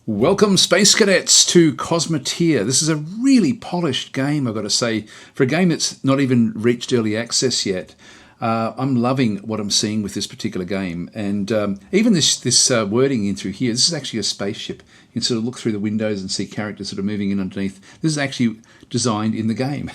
Welcome, Space Cadets, to COSMOTEER. This is a really polished game, I've got to say. For a game that's not even reached early access yet, I'm loving what I'm seeing with this particular game. And even this wording in through here, this is actually a spaceship. You can sort of look through the windows and see characters that are moving in underneath. This is actually designed in the game.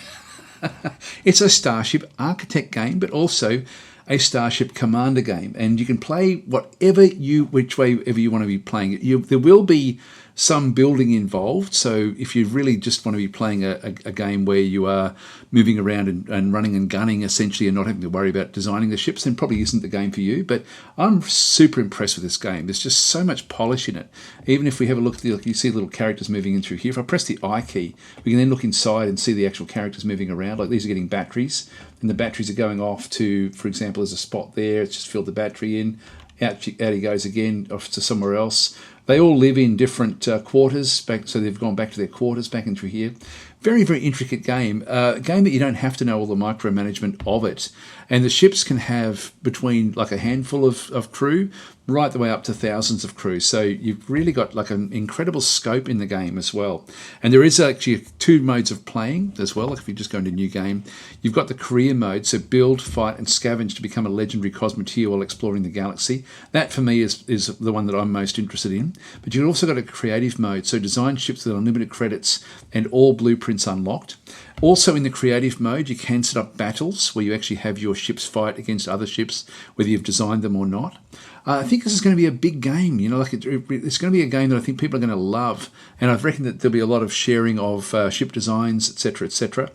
It's a Starship Architect game, but also a Starship Commander game, and you can play which way ever you want to be playing it. There will be some building involved, so if you really just want to be playing a game where you are moving around and running and gunning essentially and not having to worry about designing the ships, then probably isn't the game for you. But I'm super impressed with this game. There's just so much polish in it. Even if we have a look at you see little characters moving in through here. If I press the I key, we can then look inside and see the actual characters moving around. Like these are getting batteries, and the batteries are going off to, for example, there's a spot there, it's just filled the battery in, out he goes again, off to somewhere else. They all live in different quarters, so they've gone back to their quarters, back into here. Very, very intricate game. A game that you don't have to know all the micromanagement of it. And the ships can have between like a handful of crew right the way up to thousands of crew. So you've really got like an incredible scope in the game as well. And there is actually two modes of playing as well. Like if you just go into new game, you've got the career mode, so build, fight, and scavenge to become a legendary COSMOTEER while exploring the galaxy. That for me is the one that I'm most interested in. But you've also got a creative mode, so design ships with unlimited credits and all blueprints unlocked. Also in the creative mode, you can set up battles where you actually have your ships fight against other ships, whether you've designed them or not. I think this is going to be a big game. Like it's going to be a game that I think people are going to love, and I reckon that there'll be a lot of sharing of ship designs, etc.,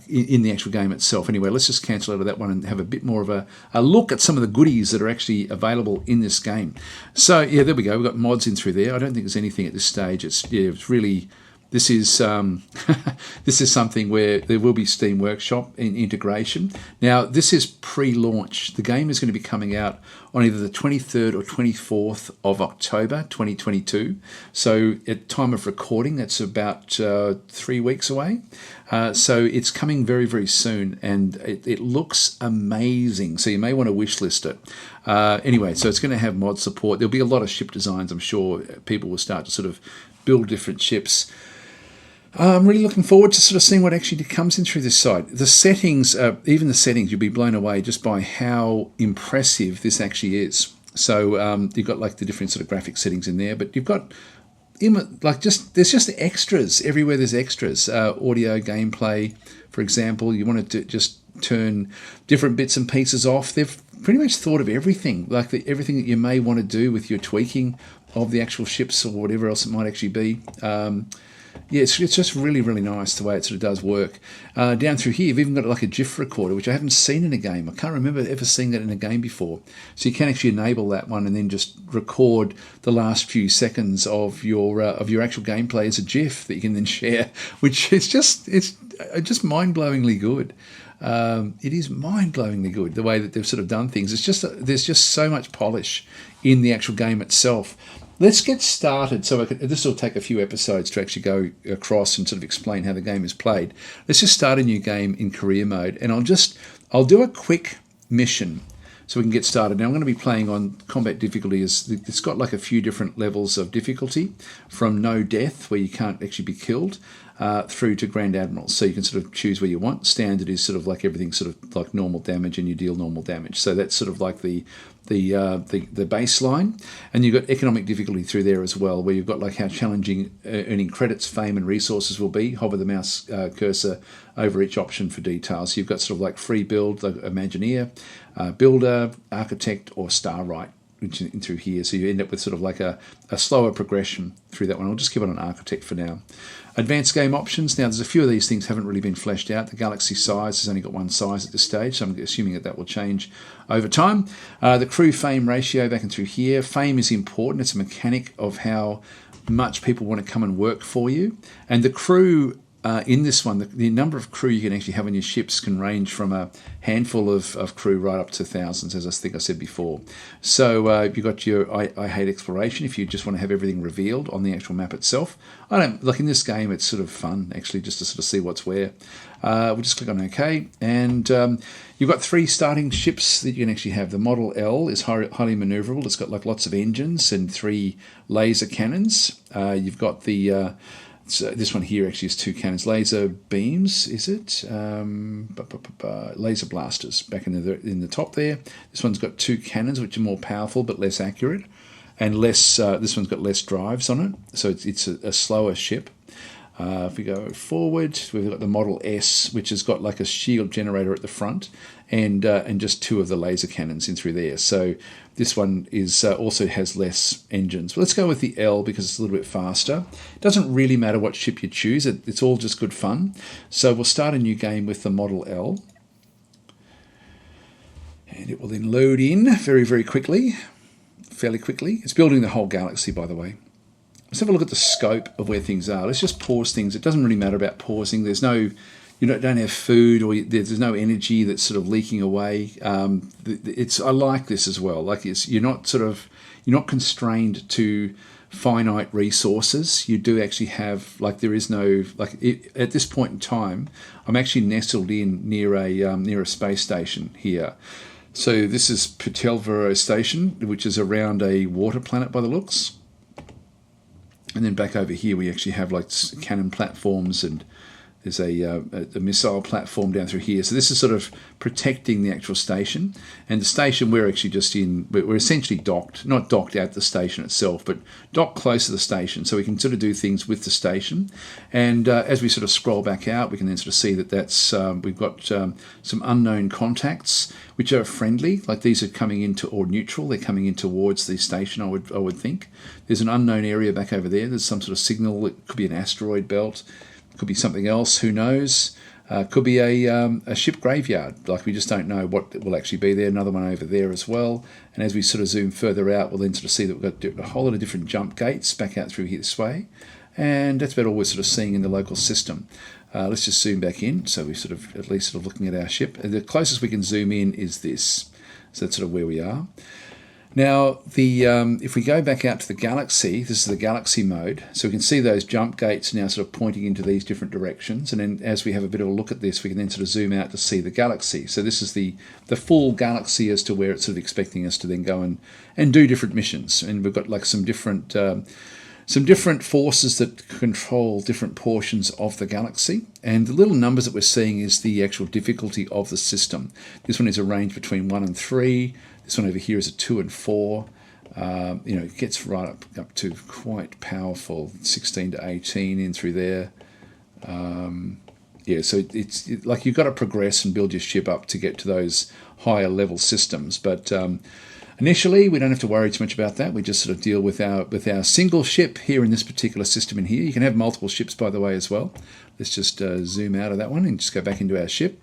in the actual game itself. Anyway, let's just cancel out of that one and have a bit more of a look at some of the goodies that are actually available in this game. So yeah, there we go. We've got mods in through there. I don't think there's anything at this stage. It's really. This is this is something where there will be Steam Workshop in integration. Now, this is pre-launch. The game is going to be coming out on either the 23rd or 24th of October 2022. So at time of recording, that's about 3 weeks away. So it's coming very, very soon, and it looks amazing. So you may want to wishlist it. Anyway, so it's going to have mod support. There'll be a lot of ship designs. I'm sure people will start to sort of build different ships. I'm really looking forward to sort of seeing what actually comes in through this side. The settings, even the settings, you'll be blown away just by how impressive this actually is. So you've got like the different sort of graphic settings in there, but you've got there's just extras everywhere. There's extras, audio, gameplay, for example. You want to just turn different bits and pieces off. They've pretty much thought of everything, like everything that you may want to do with your tweaking of the actual ships or whatever else it might actually be. Yeah, it's just really, really nice the way it sort of does work. Down through here, you've even got like a GIF recorder, which I haven't seen in a game. I can't remember ever seeing that in a game before. So you can actually enable that one and then just record the last few seconds of your actual gameplay as a GIF that you can then share, which is just mind-blowingly good. It is mind-blowingly good the way that they've sort of done things. There's just so much polish in the actual game itself. Let's get started. So this will take a few episodes to actually go across and sort of explain how the game is played. Let's just start a new game in career mode, and I'll do a quick mission so we can get started. Now I'm going to be playing on combat difficulty. It's got like a few different levels of difficulty, from no death, where you can't actually be killed, through to Grand Admiral. So you can sort of choose where you want. Standard is sort of like everything sort of like normal damage, and you deal normal damage. So that's sort of like the baseline. And you've got economic difficulty through there as well, where you've got like how challenging earning credits, fame, and resources will be. Hover the mouse cursor over each option for details. So you've got sort of like free build, like Imagineer, Builder, Architect, or Starwrite in through here. So you end up with sort of like a slower progression through that one. I'll just keep it on Architect for now. Advanced game options. Now, there's a few of these things haven't really been fleshed out. The galaxy size has only got one size at this stage, so I'm assuming that will change over time. The crew fame ratio back and through here. Fame is important. It's a mechanic of how much people want to come and work for you. And the crew in this one, the number of crew you can actually have on your ships can range from a handful of crew right up to thousands, as I think I said before. So you've got your I hate exploration if you just want to have everything revealed on the actual map itself. Like in this game, it's sort of fun, actually, just to sort of see what's where. We'll just click on OK, and you've got 3 starting ships that you can actually have. The Model L is highly manoeuvrable. It's got like lots of engines and 3 laser cannons. You've got the so this one here actually has 2 cannons, laser beams. Is it laser blasters back in the top there? This one's got 2 cannons, which are more powerful but less accurate, and less. This one's got less drives on it, so it's a slower ship. If we go forward, we've got the Model S, which has got like a shield generator at the front, and just 2 of the laser cannons in through there. So this one is also has less engines. But let's go with the L because it's a little bit faster. It doesn't really matter what ship you choose. It's all just good fun. So we'll start a new game with the Model L. And it will then load in very, very quickly, fairly quickly. It's building the whole galaxy, by the way. Let's have a look at the scope of where things are. Let's just pause things. It doesn't really matter about pausing. There's no, you don't have food, or there's no energy that's sort of leaking away. I like this as well. Like you're not constrained to finite resources. You do actually have, like, there is no, at this point in time, I'm actually nestled in near a space station here. So this is Patelvero Station, which is around a water planet by the looks. And then back over here, we actually have like cannon platforms, and there's a missile platform down through here. So this is sort of protecting the actual station. And the station, we're actually just in, we're essentially docked, not docked at the station itself, but docked close to the station. So we can sort of do things with the station. And as we sort of scroll back out, we can then sort of see that we've got some unknown contacts, which are friendly. Like these are coming into, or neutral, they're coming in towards the station, I would think. There's an unknown area back over there. There's some sort of signal. It could be an asteroid belt. Could be something else, who knows? Could be a ship graveyard, like we just don't know what will actually be there. Another one over there as well. And as we sort of zoom further out, we'll then sort of see that we've got a whole lot of different jump gates back out through here this way. And that's about all we're sort of seeing in the local system. Let's just zoom back in, so we're sort of at least sort of looking at our ship. And the closest we can zoom in is this. So that's sort of where we are. Now, if we go back out to the galaxy, this is the galaxy mode, so we can see those jump gates now sort of pointing into these different directions, and then as we have a bit of a look at this, we can then sort of zoom out to see the galaxy. So this is the full galaxy as to where it's sort of expecting us to then go and do different missions. And we've got like some different forces that control different portions of the galaxy. And the little numbers that we're seeing is the actual difficulty of the system. This one is a range between 1 and 3. This one over here is a 2 and 4. It gets right up to quite powerful, 16 to 18 in through there. So it's like you've got to progress and build your ship up to get to those higher level systems. But initially, we don't have to worry too much about that. We just sort of deal with our single ship here in this particular system in here. You can have multiple ships, by the way, as well. Let's just zoom out of that one and just go back into our ship.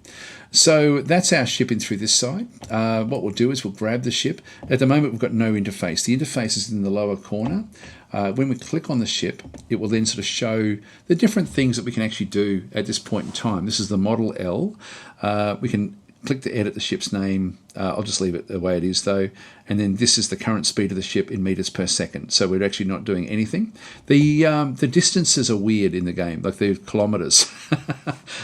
So that's our ship in through this side. What we'll do is we'll grab the ship. At the moment, we've got no interface. The interface is in the lower corner. When we click on the ship, it will then sort of show the different things that we can actually do at this point in time. This is the Model L. We can click to edit the ship's name. I'll just leave it the way it is though. And then this is the current speed of the ship in meters per second. So we're actually not doing anything. The distances are weird in the game, like they're kilometers,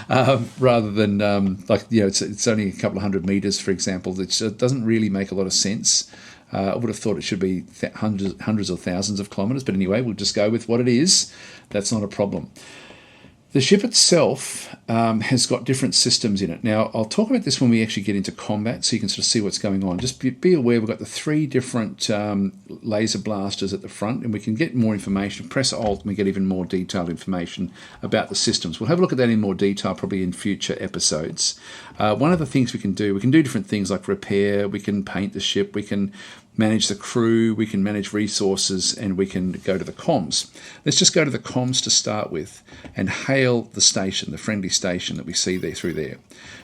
rather than it's only a couple of 100 meters, for example. It doesn't really make a lot of sense. I would have thought it should be hundreds or thousands of kilometers, but anyway, we'll just go with what it is. That's not a problem. The ship itself has got different systems in it. Now, I'll talk about this when we actually get into combat, so you can sort of see what's going on. Just be aware we've got the 3 different laser blasters at the front, and we can get more information. Press Alt, and we get even more detailed information about the systems. We'll have a look at that in more detail probably in future episodes. One of the things we can do different things like repair, we can paint the ship, we can manage the crew, we can manage resources, and we can go to the comms. Let's just go to the comms to start with and hail the station, the friendly station that we see there through there.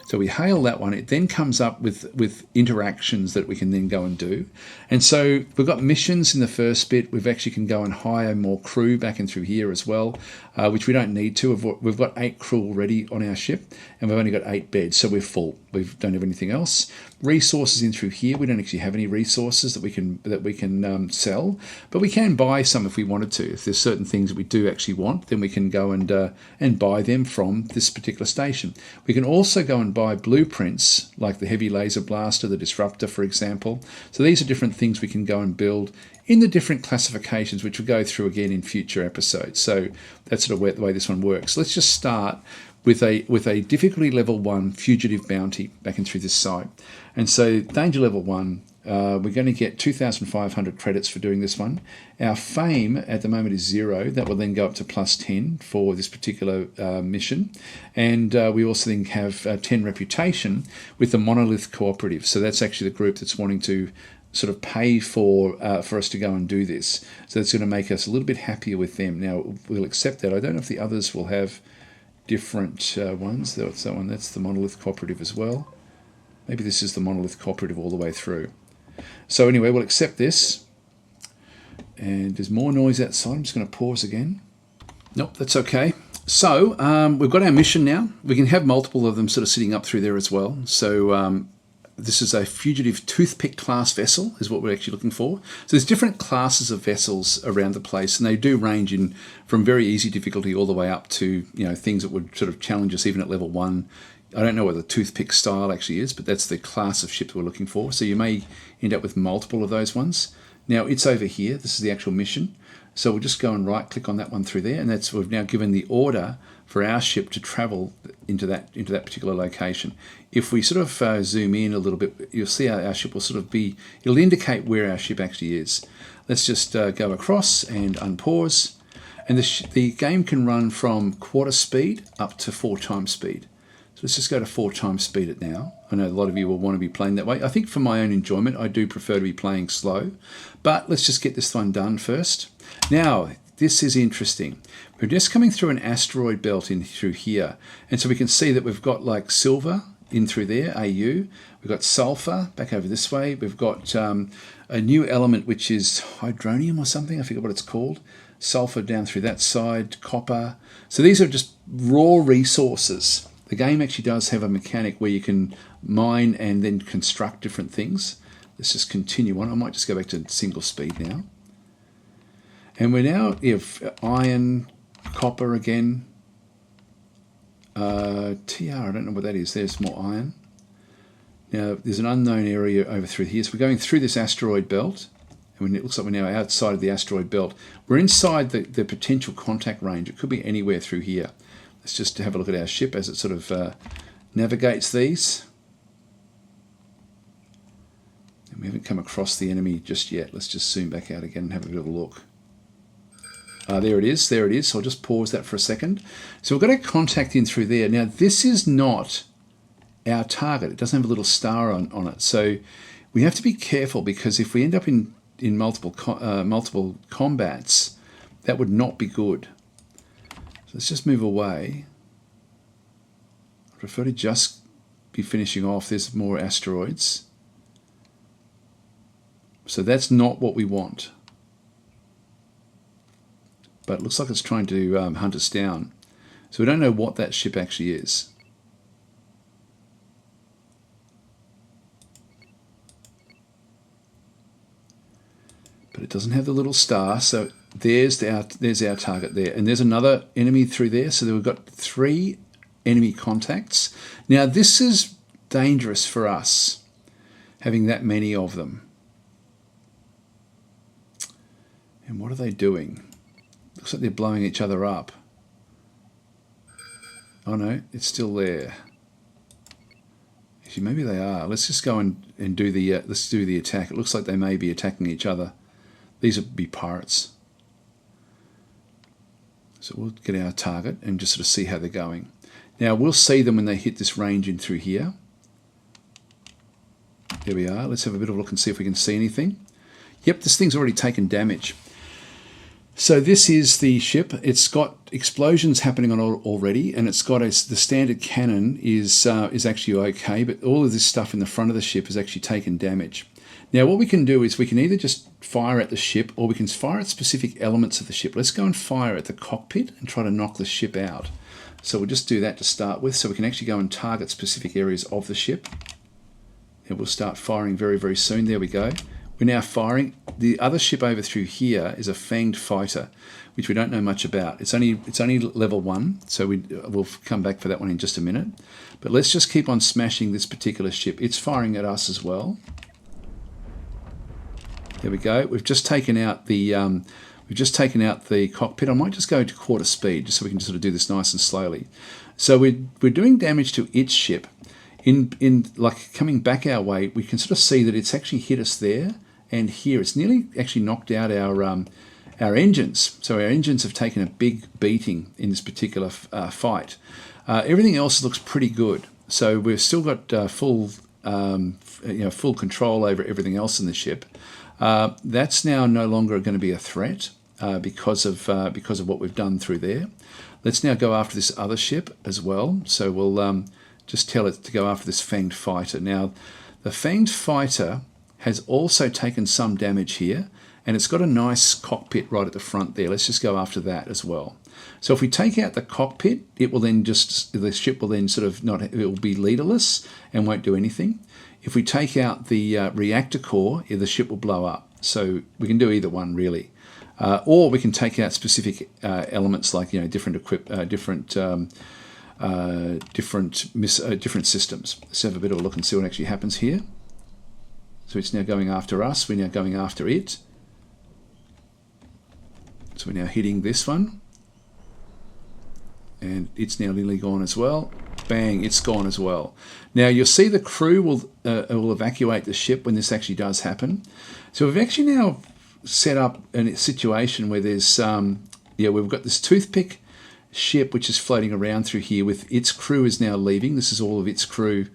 So we hail that one. It then comes up with interactions that we can then go and do. And so we've got missions in the first bit. We've actually can go and hire more crew back in through here as well, which we don't need to. We've got 8 crew already on our ship, and we've only got 8 beds, so we're full. We don't have anything else. Resources in through here. We don't actually have any resources that we can sell, but we can buy some if we wanted to. If there's certain things that we do actually want, then we can go and buy them from this particular station. We can also go and buy blueprints like the heavy laser blaster, the disruptor, for example. So these are different things we can go and build in the different classifications, which we'll go through again in future episodes. So that's sort of the way this one works. Let's just start with a difficulty level 1 fugitive bounty back in through this site. And so danger level 1, we're going to get 2,500 credits for doing this one. Our fame at the moment is 0. That will then go up to plus 10 for this particular mission. And we also then have 10 reputation with the Monolith Cooperative. So that's actually the group that's wanting to sort of pay for us to go and do this. So that's going to make us a little bit happier with them. Now, we'll accept that. I don't know if the others will have different ones. That's that one. That's the Monolith Cooperative as well. Maybe this is the Monolith Cooperative all the way through. So anyway, we'll accept this. And there's more noise outside. I'm just going to pause again. Nope, that's okay. So we've got our mission now. We can have multiple of them sort of sitting up through there as well. So this is a fugitive toothpick class vessel is what we're actually looking for. So there's different classes of vessels around the place, and they do range in from very easy difficulty all the way up to things that would sort of challenge us even at level 1. I don't know what the toothpick style actually is, but that's the class of ship we're looking for. So you may end up with multiple of those ones. Now it's over here. This is the actual mission. So we'll just go and right click on that one through there, and we've now given the order for our ship to travel into that particular location. If we sort of zoom in a little bit, you'll see our ship will sort of be, it'll indicate where our ship actually is. Let's just go across and unpause. And the game can run from quarter speed up to 4 times speed. So let's just go to 4 times speed it now. I know a lot of you will want to be playing that way. I think for my own enjoyment, I do prefer to be playing slow. But let's just get this one done first. Now, this is interesting. We're just coming through an asteroid belt in through here. And so we can see that we've got like silver in through there, AU. We've got sulfur back over this way. We've got a new element, which is hydronium or something. I forget what it's called. Sulfur down through that side, copper. So these are just raw resources. The game actually does have a mechanic where you can mine and then construct different things. Let's just continue on. I might just go back to single speed now. And we now have iron, copper again. TR, I don't know what that is. There's more iron. Now, there's an unknown area over through here. So we're going through this asteroid belt. And it looks like we're now outside of the asteroid belt. We're inside the potential contact range. It could be anywhere through here. Let's just have a look at our ship as it sort of navigates these. And we haven't come across the enemy just yet. Let's just zoom back out again and have a bit of a look. There it is, there it is. So I'll just pause that for a second. So we've got a contact in through there. Now, this is not our target. It doesn't have a little star on it. So we have to be careful, because if we end up in multiple combats, that would not be good. So let's just move away. I prefer to just be finishing off. There's more asteroids. So that's not what we want. But it looks like it's trying to hunt us down. So we don't know what that ship actually is. But it doesn't have the little star, so there's our target there. And there's another enemy through there, so we've got 3 enemy contacts. Now this is dangerous for us, having that many of them. And what are they doing? Looks like they're blowing each other up. Oh no, it's still there. Actually, maybe they are. Let's just go and do the let's do the attack. It looks like they may be attacking each other. These would be pirates. So we'll get our target and just sort of see how they're going. Now we'll see them when they hit this range in through here. There we are. Let's have a bit of a look and see if we can see anything. Yep, this thing's already taken damage. So this is the ship. It's got explosions happening on it already, and it's got the standard cannon is actually okay, but all of this stuff in the front of the ship has actually taken damage. Now what we can do is we can either just fire at the ship, or we can fire at specific elements of the ship. Let's go and fire at the cockpit and try to knock the ship out. So we'll just do that to start with, so we can actually go and target specific areas of the ship. And we'll start firing very, very soon. There we go. We're now firing. The other ship over through here is a fanged fighter, which we don't know much about. It's only level 1, so we'll come back for that one in just a minute. But let's just keep on smashing this particular ship. It's firing at us as well. There we go. We've just taken out the cockpit. I might just go to quarter speed, just so we can sort of do this nice and slowly. So we're doing damage to its ship. In like coming back our way, we can sort of see that it's actually hit us there and here. It's nearly actually knocked out our engines. So our engines have taken a big beating in this particular fight. Everything else looks pretty good. So we've still got full control over everything else in the ship. That's now no longer going to be a threat because of what we've done through there. Let's now go after this other ship as well. So we'll just tell it to go after this fanged fighter. Now, the fanged fighter has also taken some damage here, and it's got a nice cockpit right at the front there. Let's just go after that as well. So if we take out the cockpit, the ship will then sort of it will be leaderless and won't do anything. If we take out the reactor core, the ship will blow up. So we can do either one really, or we can take out specific elements like different systems. Let's have a bit of a look and see what actually happens here. So it's now going after us. We're now going after it. So we're now hitting this one, and it's now nearly gone as well. Bang, it's gone as well. Now you'll see the crew will evacuate the ship when this actually does happen. So we've actually now set up a situation where there's we've got this toothpick ship which is floating around through here with its crew is now leaving. This is all of its crew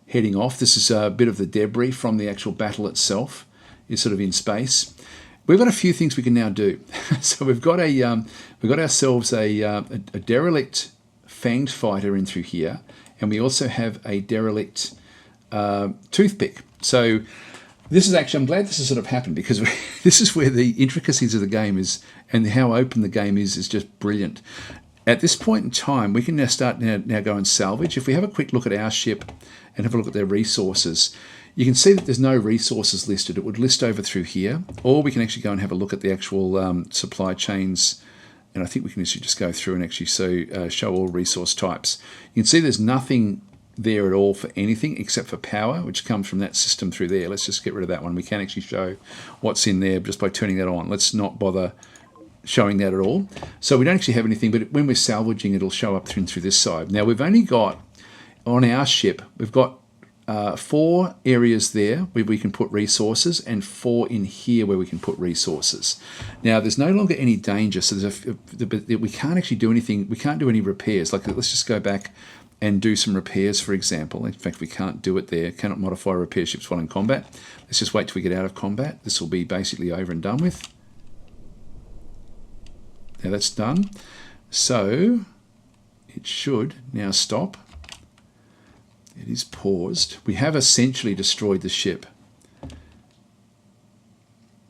heading off. This is a bit of the debris from the actual battle itself is sort of in space. We've got a few things we can now do. So we've got ourselves a derelict fanged fighter in through here, and we also have a derelict toothpick. So this is actually, I'm glad this has sort of happened, because this is where the intricacies of the game is, and how open the game is just brilliant. At this point in time, we can now start now go and salvage. If we have a quick look at our ship and have a look at their resources, you can see that there's no resources listed. It would list over through here, or we can actually go and have a look at the actual supply chains. And I think we can actually just go through and actually show all resource types. You can see there's nothing there at all for anything except for power, which comes from that system through there. Let's just get rid of that one. We can actually show what's in there just by turning that on. Let's not bother showing that at all. So we don't actually have anything, but when we're salvaging, it'll show up through this side. Now we've only got, on our ship, we've got 4 areas there where we can put resources, and 4 in here where we can put resources. Now there's no longer any danger, so we can't actually do anything. We can't do any repairs. Like, let's just go back and do some repairs, for example. In fact, we can't do it there. Cannot modify repair ships while in combat. Let's just wait till we get out of combat. This will be basically over and done with. Now that's done. So it should now stop. It is paused. We have essentially destroyed the ship.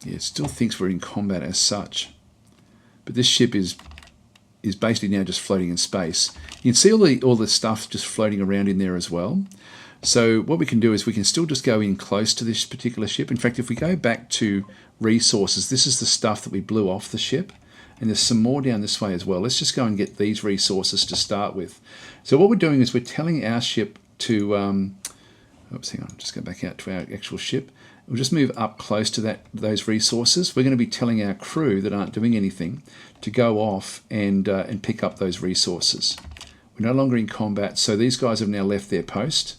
Yeah, it still thinks we're in combat as such. But this ship is basically now just floating in space. You can see all the stuff just floating around in there as well. So what we can do is we can still just go in close to this particular ship. In fact, if we go back to resources, this is the stuff that we blew off the ship. And there's some more down this way as well. Let's just go and get these resources to start with. So what we're doing is we're telling our ship to, oops, hang on, just go back out to our actual ship. We'll just move up close to those resources. We're going to be telling our crew that aren't doing anything to go off and pick up those resources. We're no longer in combat, so these guys have now left their post.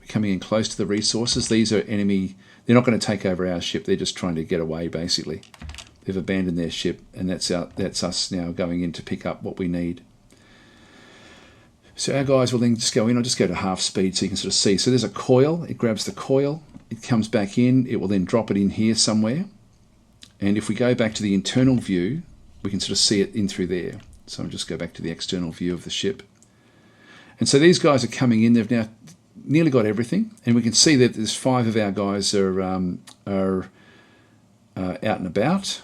We're coming in close to the resources. These are enemy. They're not going to take over our ship. They're just trying to get away, basically. They've abandoned their ship, and that's us now going in to pick up what we need. So our guys will then just go in. I'll just go to half speed so you can sort of see. So there's a coil. It grabs the coil. It comes back in. It will then drop it in here somewhere. And if we go back to the internal view, we can sort of see it in through there. So I'll just go back to the external view of the ship. And so these guys are coming in. They've now nearly got everything, and we can see that there's 5 of our guys are out and about.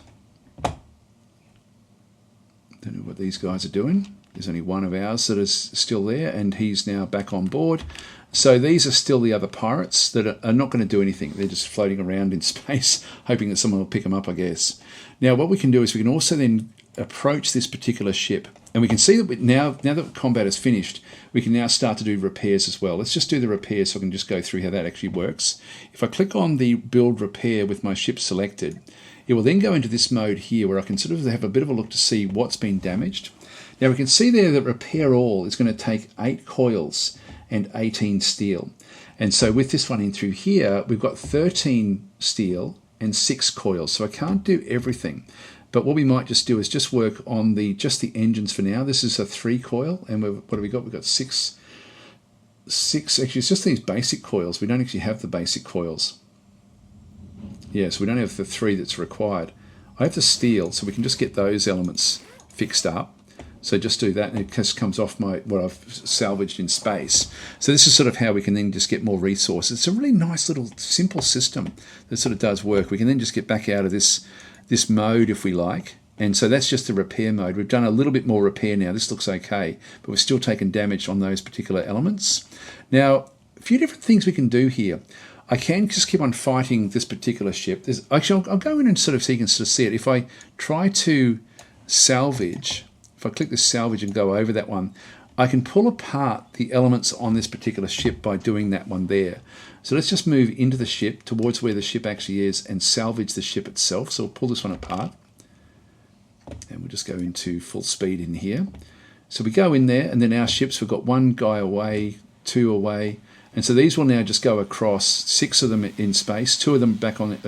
Don't know what these guys are doing. There's only one of ours that is still there, and he's now back on board. So these are still the other pirates that are not going to do anything. They're just floating around in space, hoping that someone will pick them up, I guess. Now what we can do is we can also then approach this particular ship, and we can see that now that combat is finished, we can now start to do repairs as well. Let's just do the repairs so I can just go through how that actually works. If I click on the build repair with my ship selected, it will then go into this mode here where I can sort of have a bit of a look to see what's been damaged. Now we can see there that repair all is going to take 8 coils and 18 steel. And so with this one in through here, we've got 13 steel and 6 coils. So I can't do everything. But what we might just do is just work on just the engines for now. This is a 3 coil, and what have we got? We've got 6. Actually, it's just these basic coils. We don't actually have the basic coils. Yeah, so we don't have the 3 that's required. I have the steel, so we can just get those elements fixed up. So just do that, and it just comes off what I've salvaged in space. So this is sort of how we can then just get more resources. It's a really nice little simple system that sort of does work. We can then just get back out of this mode if we like. And so that's just the repair mode. We've done a little bit more repair now. This looks okay, but we're still taking damage on those particular elements. Now, a few different things we can do here. I can just keep on fighting this particular ship. Actually, I'll go in and sort of so you can sort of see it. If I try to salvage, if I click this salvage and go over that one, I can pull apart the elements on this particular ship by doing that one there. So let's just move into the ship towards where the ship actually is and salvage the ship itself. So we'll pull this one apart. And we'll just go into full speed in here. So we go in there, and then our ships, we've got 1 guy away, 2 away. And so these will now just go across, 6 of them in space, 2 of them back on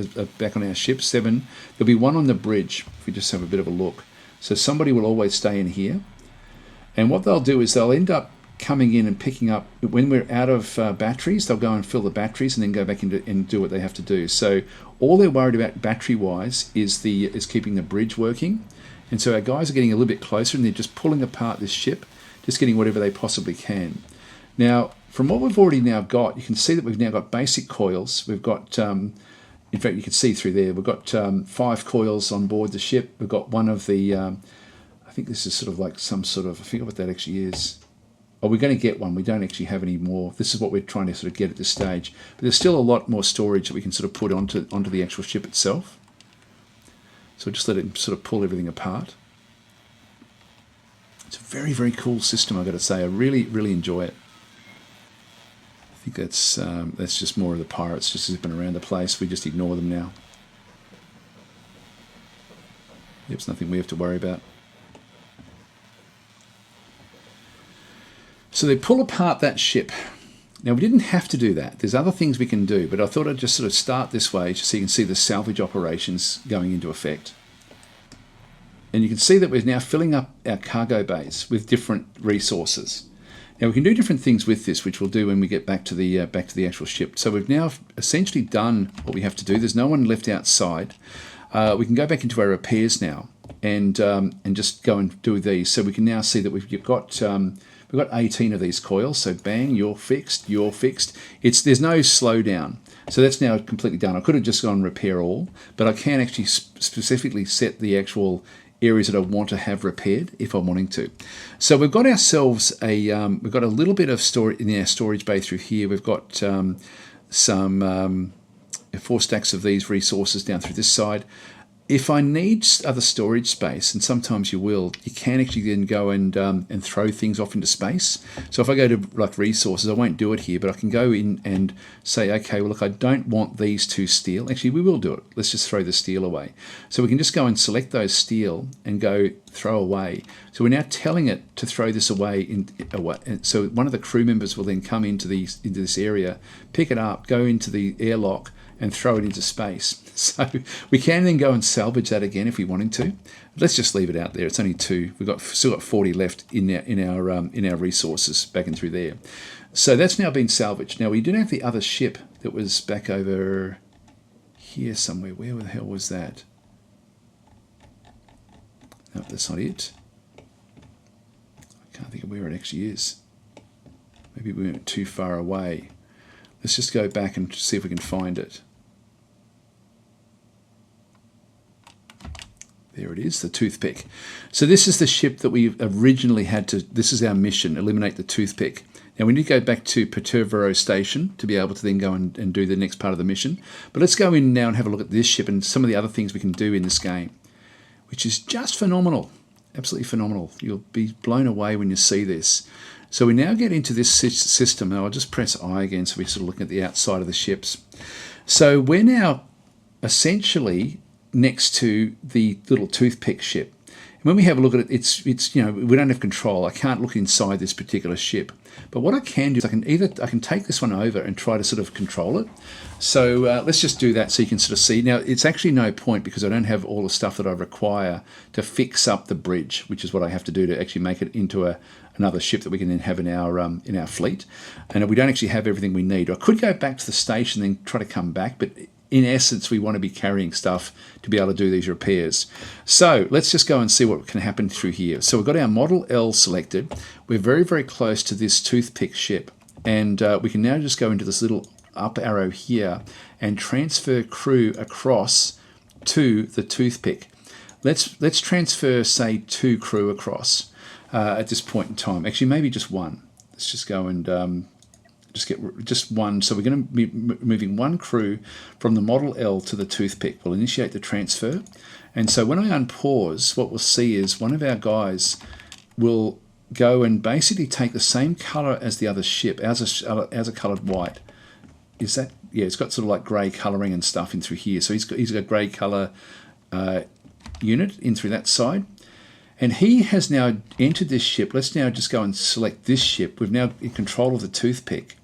our ship, 7. There'll be 1 on the bridge, if we just have a bit of a look. So somebody will always stay in here. And what they'll do is they'll end up coming in and picking up, when we're out of batteries, they'll go and fill the batteries and then go back into and do what they have to do. So all they're worried about battery-wise is keeping the bridge working. And so our guys are getting a little bit closer, and they're just pulling apart this ship, just getting whatever they possibly can. Now, from what we've already now got, you can see that we've now got basic coils. We've got, in fact, you can see through there, we've got 5 coils on board the ship. We've got one of the, I think this is sort of like some sort of, I forget what that actually is. Oh, we're going to get one. We don't actually have any more. This is what we're trying to sort of get at this stage. But there's still a lot more storage that we can sort of put onto the actual ship itself. So just let it sort of pull everything apart. It's a very, very cool system, I've got to say. I really, really enjoy it. I think that's just more of the pirates just zipping around the place. We just ignore them now. Yep, it's nothing we have to worry about. So they pull apart that ship. Now, we didn't have to do that. There's other things we can do, but I thought I'd just sort of start this way just so you can see the salvage operations going into effect. And you can see that we're now filling up our cargo bays with different resources. Now, we can do different things with this, which we'll do when we get back to the actual ship. So we've now essentially done what we have to do. There's no one left outside. We can go back into our repairs now and just go and do these. So we can now see that we've got 18 of these coils. So bang, you're fixed, you're fixed. There's no slowdown. So that's now completely done. I could have just gone repair all, but I can actually specifically set the actual areas that I want to have repaired if I'm wanting to. So we've got ourselves we've got a little bit of storage in our storage bay through here. We've got some 4 stacks of these resources down through this side. If I need other storage space, and sometimes you will, you can actually then go and throw things off into space. So if I go to like resources, I won't do it here, but I can go in and say, okay, well, look, I don't want these 2 steel. Actually, we will do it. Let's just throw the steel away. So we can just go and select those steel and go throw away. So we're now telling it to throw this away. And so one of the crew members will then come into this area, pick it up, go into the airlock, and throw it into space. So we can then go and salvage that again if we wanted to. Let's just leave it out there. It's only 2. We've still got 40 left in our resources back in through there. So that's now been salvaged. Now we do have the other ship that was back over here somewhere. Where the hell was that? No, that's not it. I can't think of where it actually is. Maybe we went too far away. Let's just go back and see if we can find it. There it is, the toothpick. So this is the ship that we originally had to, this is our mission, eliminate the toothpick. Now we need to go back to Perturvero Station to be able to then go and do the next part of the mission. But let's go in now and have a look at this ship and some of the other things we can do in this game, which is just phenomenal. Absolutely phenomenal. You'll be blown away when you see this. So we now get into this system, and I'll just press I again so we sort of look at the outside of the ships. So we're now essentially next to the little toothpick ship. And when we have a look at it, it's you know, we don't have control. I can't look inside this particular ship. But what I can do is I can take this one over and try to sort of control it. So let's just do that so you can sort of see. Now it's actually no point because I don't have all the stuff that I require to fix up the bridge, which is what I have to do to actually make it into another ship that we can then have in our fleet. And we don't actually have everything we need. I could go back to the station and then try to come back, but in essence, we want to be carrying stuff to be able to do these repairs. So let's just go and see what can happen through here. So we've got our Model L selected. We're very, very close to this toothpick ship. And we can now just go into this little up arrow here and transfer crew across to the toothpick. Let's transfer, say, 2 crew across at this point in time. Actually, maybe just 1. Let's just go and just 1. So we're going to be moving 1 crew from the Model L to the toothpick. We'll initiate the transfer. And so when I unpause, what we'll see is one of our guys will go and basically take the same color as the other ship, as a colored white. Is that, yeah, it's got sort of like grey colouring and stuff in through here. So he's got a grey colour unit in through that side. And he has now entered this ship. Let's now just go and select this ship. We've now in control of the toothpick.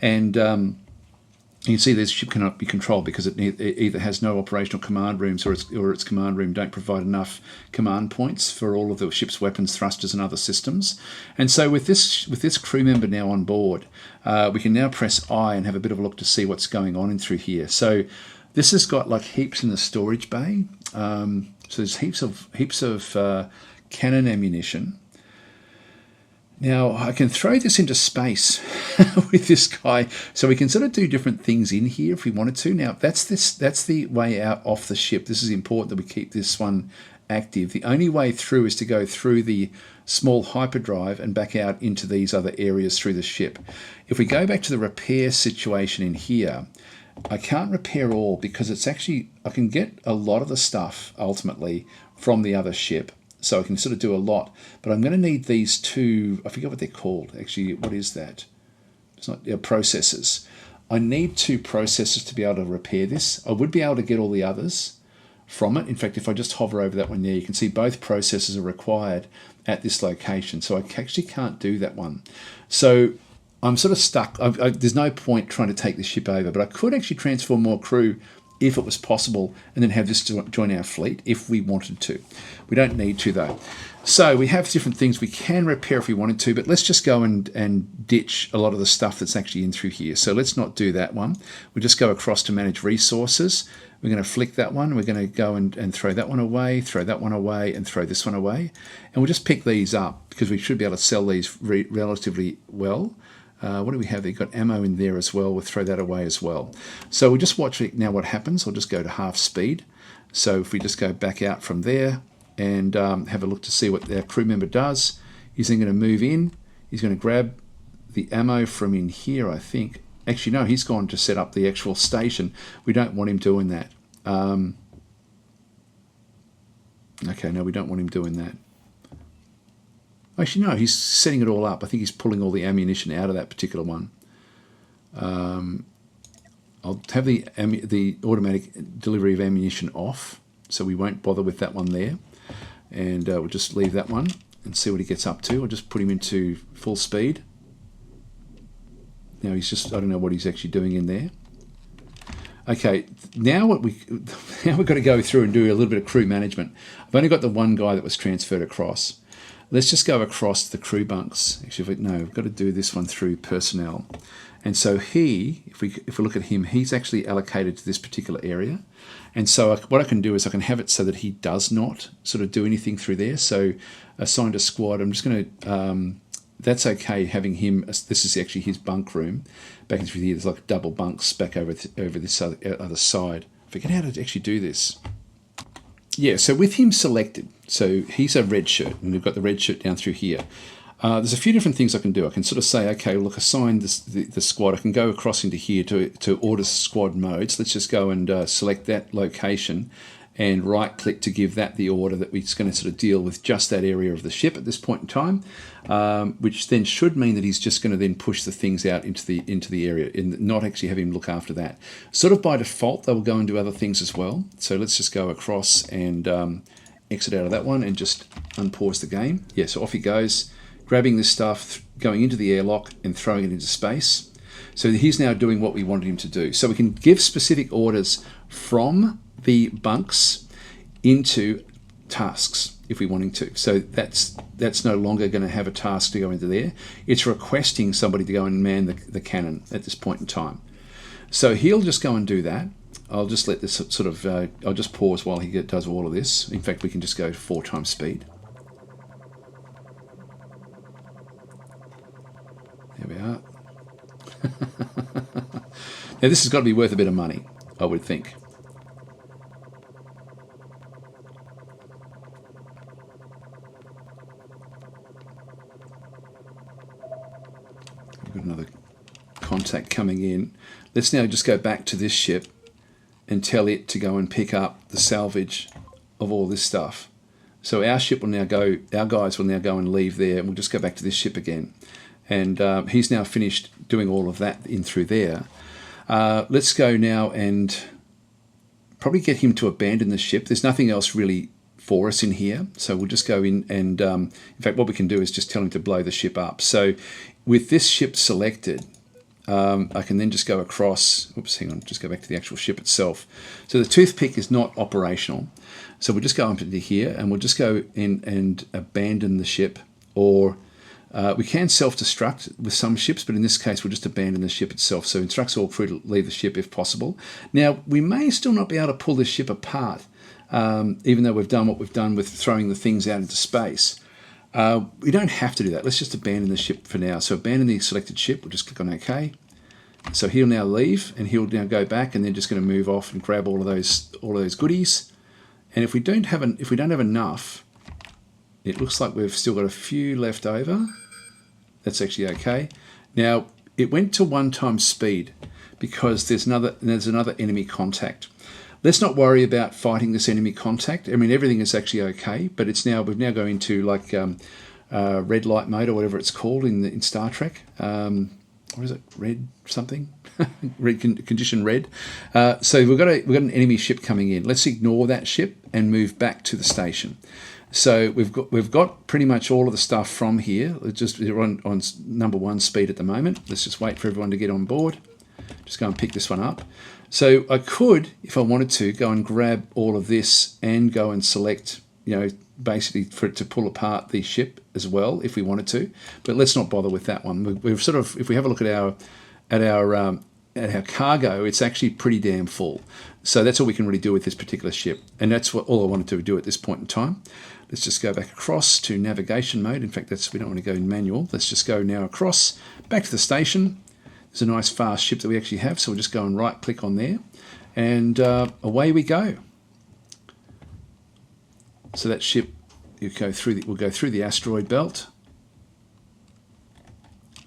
And you can see this ship cannot be controlled because it either has no operational command rooms or its command room don't provide enough command points for all of the ship's weapons, thrusters and other systems. And so with this crew member now on board, we can now press I and have a bit of a look to see what's going on in through here. So this has got like heaps in the storage bay. So there's heaps of cannon ammunition. Now I can throw this into space with this guy, so we can sort of do different things in here if we wanted to. Now that's the way out off the ship. This is important that we keep this one active. The only way through is to go through the small hyperdrive and back out into these other areas through the ship. If we go back to the repair situation in here, I can't repair all because it's actually, I can get a lot of the stuff ultimately from the other ship. So I can sort of do a lot, but I'm going to need these 2, I forget what they're called. Actually, what is that? It's not, processors. I need 2 processors to be able to repair this. I would be able to get all the others from it. In fact, if I just hover over that one there, you can see both processors are required at this location. So I actually can't do that one. So I'm sort of stuck. There's no point trying to take the ship over, but I could actually transform more crew if it was possible, and then have this join our fleet if we wanted to. We don't need to though. So we have different things we can repair if we wanted to, but let's just go and ditch a lot of the stuff that's actually in through here. So let's not do that one. We'll just go across to manage resources. We're going to flick that one. We're going to go and throw that one away, throw that one away, and throw this one away. And we'll just pick these up because we should be able to sell these relatively well. What do we have? They've got ammo in there as well. We'll throw that away as well. So we'll just watch now what happens. I'll just go to half speed. So if we just go back out from there and have a look to see what our crew member does, he's then going to move in. He's going to grab the ammo from in here, I think. Actually, no, he's gone to set up the actual station. We don't want him doing that. Okay, no, we don't want him doing that. Actually, no, he's setting it all up. I think he's pulling all the ammunition out of that particular one. I'll have the automatic delivery of ammunition off, so we won't bother with that one there. And we'll just leave that one and see what he gets up to. I'll just put him into full speed. Now he's just, I don't know what he's actually doing in there. Okay, now we've got to go through and do a little bit of crew management. I've only got the one guy that was transferred across. Let's just go across the crew bunks. Actually, no, we've got to do this one through personnel. And so if we look at him, he's actually allocated to this particular area. And so what I can do is I can have it so that he does not sort of do anything through there. So assigned a squad, I'm just going to, that's okay having him, this is actually his bunk room. Back through here, there's like double bunks back over this other side. I forget how to actually do this. Yeah, so with him selected, so he's a red shirt, and we've got the red shirt down through here. There's a few different things I can do. I can sort of say, okay, look, assign the squad. I can go across into here to order squad modes. Let's just go and select that location and right-click to give that the order that we're going to sort of deal with just that area of the ship at this point in time, which then should mean that he's just going to then push the things out into the area and not actually have him look after that. Sort of by default, they will go and do other things as well. So let's just go across and exit out of that one and just unpause the game. Yeah, so off he goes, grabbing this stuff, going into the airlock and throwing it into space. So he's now doing what we wanted him to do. So we can give specific orders from the bunks into tasks if we're wanting to. So that's no longer going to have a task to go into there. It's requesting somebody to go and man the cannon at this point in time. So he'll just go and do that. I'll just let this sort of, I'll just pause while he does all of this. In fact, we can just go to 4 times speed. There we are. Now this has got to be worth a bit of money, I would think. We've got another contact coming in. Let's now just go back to this ship and tell it to go and pick up the salvage of all this stuff. So our ship will now go, our guys will now go and leave there, and we'll just go back to this ship again. And he's now finished doing all of that in through there. Let's go now and probably get him to abandon the ship. There's nothing else really for us in here, so we'll just go in and in fact what we can do is just tell him to blow the ship up. So with this ship selected, I can then just go across, oops, hang on, just go back to the actual ship itself. So the toothpick is not operational, so we'll just go up into here and we'll just go in and abandon the ship, or we can self-destruct with some ships, but in this case we'll just abandon the ship itself. So instructs all crew to leave the ship if possible. Now we may still not be able to pull this ship apart, even though we've done what we've done with throwing the things out into space. We don't have to do that. Let's just abandon the ship for now. So abandon the selected ship. We'll just click on OK. So he'll now leave, and he'll now go back, and then just going to move off and grab all of those goodies. And if we don't have enough, it looks like we've still got a few left over. That's actually okay. Now it went to 1 times speed because there's another enemy contact. Let's not worry about fighting this enemy contact. I mean, everything is actually okay, but we've now going into like red light mode or whatever it's called in Star Trek. What is it? Red something? Red condition red. So we've got an enemy ship coming in. Let's ignore that ship and move back to the station. So we've got pretty much all of the stuff from here. We're on number 1 speed at the moment. Let's just wait for everyone to get on board. Just go and pick this one up. So I could, if I wanted to, go and grab all of this and go and select, basically for it to pull apart the ship as well, if we wanted to. But let's not bother with that one. We've sort of, if we have a look at our cargo, it's actually pretty damn full. So that's all we can really do with this particular ship, and that's all I wanted to do at this point in time. Let's just go back across to navigation mode. In fact, we don't want to go in manual. Let's just go now across back to the station. There's a nice fast ship that we actually have, so we'll just go and right click on there, and away we go. So that ship will go through the asteroid belt.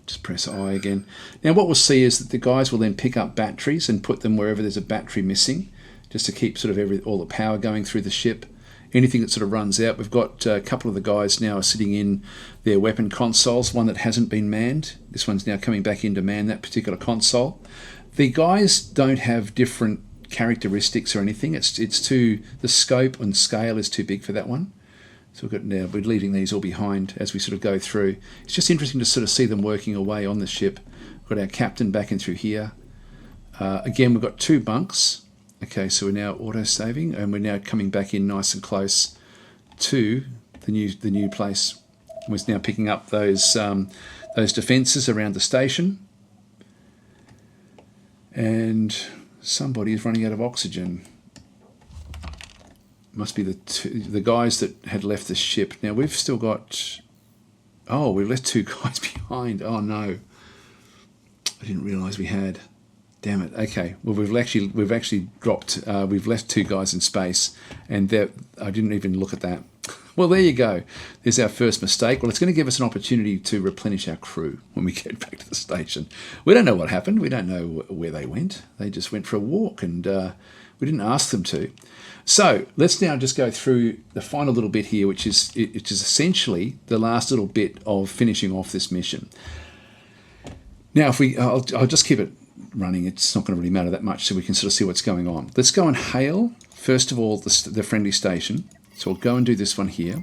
Just press I again. Now what we'll see is that the guys will then pick up batteries and put them wherever there's a battery missing, just to keep sort of all the power going through the ship. Anything that sort of runs out, we've got a couple of the guys now are sitting in their weapon consoles, one that hasn't been manned. This one's now coming back in to man that particular console. The guys don't have different characteristics or anything. It's too, the scope and scale is too big for that one. So we're leaving these all behind as we sort of go through. It's just interesting to sort of see them working away on the ship. We've got our captain back in through here. Again, we've got 2 bunks. Okay, so we're now auto-saving, and we're now coming back in nice and close to the new place. We're now picking up those defences around the station. And somebody is running out of oxygen. Must be the guys that had left the ship. Now we've still got... Oh, we've left 2 guys behind. Oh no. I didn't realise we had. Damn it. Okay. Well, we've actually dropped. We've left 2 guys in space, and I didn't even look at that. Well, there you go. There's our first mistake. Well, it's going to give us an opportunity to replenish our crew when we get back to the station. We don't know what happened. We don't know where they went. They just went for a walk, and we didn't ask them to. So let's now just go through the final little bit here, which is essentially the last little bit of finishing off this mission. Now, I'll just keep it running. It's not going to really matter that much, so we can sort of see what's going on. Let's go and hail, first of all, the friendly station. So we'll go and do this one here.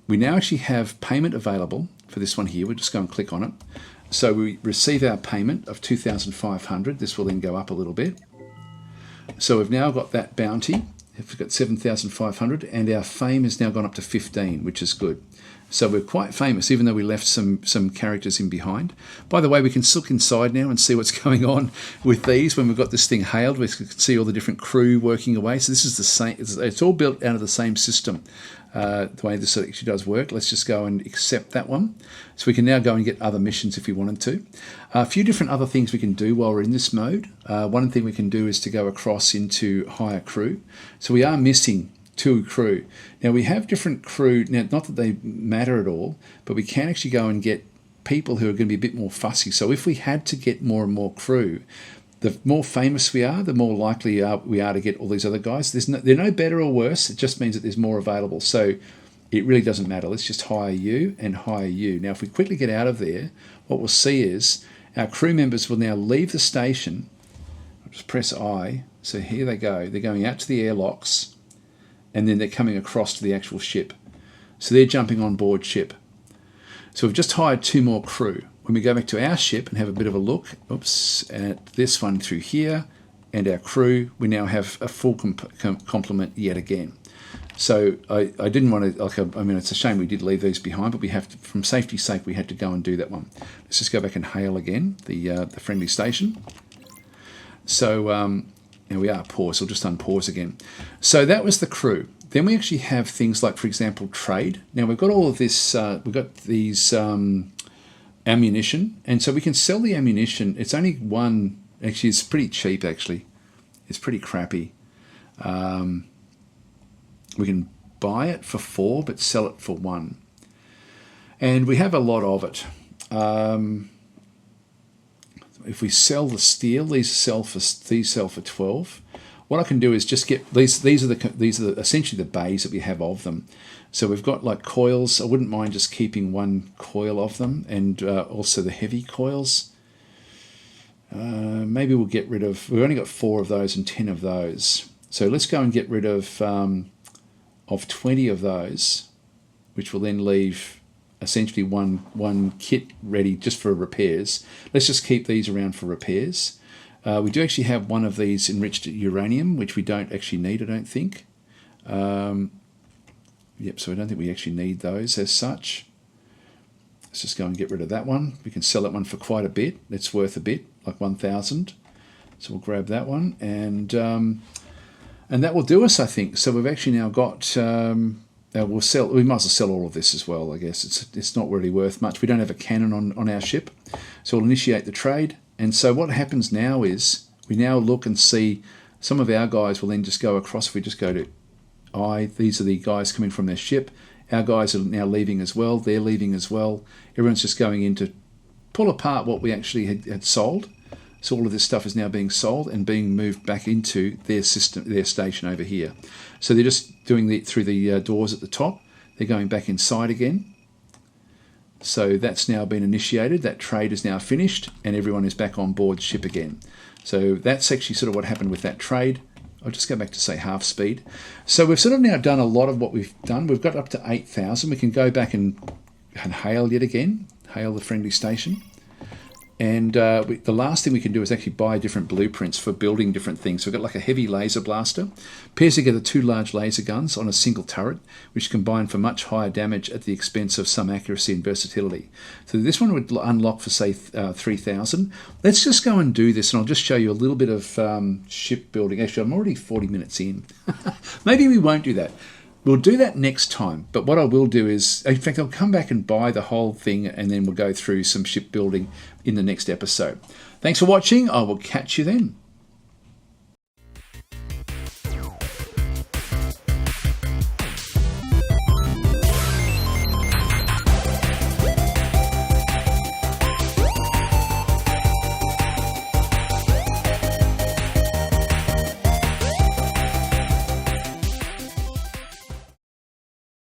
We now actually have payment available for this one here. We'll just go and click on it. So we receive our payment of 2,500. This will then go up a little bit. So we've now got that bounty. We've got 7,500, and our fame has now gone up to 15, which is good. So we're quite famous, even though we left some characters in behind. By the way, we can look inside now and see what's going on with these. When we've got this thing hailed, we can see all the different crew working away. So this is the same. It's all built out of the same system. The way this actually does work. Let's just go and accept that one. So we can now go and get other missions if we wanted to. A few different other things we can do while we're in this mode. One thing we can do is to go across into hire crew. So we are missing 2 crew. Now we have different crew. Now, not that they matter at all, but we can actually go and get people who are going to be a bit more fussy. So if we had to get more and more crew, the more famous we are, the more likely we are to get all these other guys. They're no better or worse. It just means that there's more available. So it really doesn't matter. Let's just hire you and hire you. Now, if we quickly get out of there, what we'll see is our crew members will now leave the station. I'll just press I. So here they go. They're going out to the airlocks, and then they're coming across to the actual ship. So they're jumping on board ship. So we've just hired 2 more crew. When we go back to our ship and have a bit of a look, at this one through here and our crew, we now have a full complement yet again. So I didn't want to, I mean, it's a shame we did leave these behind, but we have to, from safety's sake, we had to go and do that one. Let's just go back and hail again, the friendly station. So now we are pause, so we'll just unpause again. So that was the crew. Then we actually have things like, for example, trade. Now we've got all of this, we've got these ammunition, and so we can sell the ammunition. It's only 1, actually it's pretty cheap actually. It's pretty crappy. We can buy it for 4 but sell it for 1. And we have a lot of it. If we sell the steel, these sell for 12. What I can do is just get these are essentially the bays that we have of them. So we've got like coils. I wouldn't mind just keeping 1 coil of them, and also the heavy coils. Maybe we'll get rid of. We've only got 4 of those and 10 of those. So let's go and get rid of 20 of those, which will then leave essentially one kit ready just for repairs. Let's just keep these around for repairs. We do actually have 1 of these enriched uranium, which we don't actually need, I don't think. Yep, so I don't think we actually need those as such. Let's just go and get rid of that one. We can sell that one for quite a bit. It's worth a bit, like 1,000. So we'll grab that one, and that will do us, I think. So we've actually now got. We'll sell. We might as well sell all of this as well. I guess it's not really worth much. We don't have a cannon on our ship, so we'll initiate the trade. And so what happens now is we now look and see some of our guys will then just go across. If we just go to I, these are the guys coming from their ship. Our guys are now leaving as well. They're leaving as well. Everyone's just going in to pull apart what we actually had sold. So all of this stuff is now being sold and being moved back into their system, their station over here. So they're just doing it through the doors at the top. They're going back inside again. So that's now been initiated. That trade is now finished, and everyone is back on board ship again. So that's actually sort of what happened with that trade. I'll just go back to say half speed. So we've sort of now done a lot of what we've done. We've got up to 8,000. We can go back and hail yet again. Hail the friendly station. And the last thing we can do is actually buy different blueprints for building different things. So we've got like a heavy laser blaster, pairs together 2 large laser guns on a single turret, which combine for much higher damage at the expense of some accuracy and versatility. So this one would unlock for, say, 3,000. Let's just go and do this, and I'll just show you a little bit of ship building. Actually, I'm already 40 minutes in. Maybe we won't do that. We'll do that next time, but what I will do is, in fact, I'll come back and buy the whole thing, and then we'll go through some shipbuilding in the next episode. Thanks for watching. I will catch you then.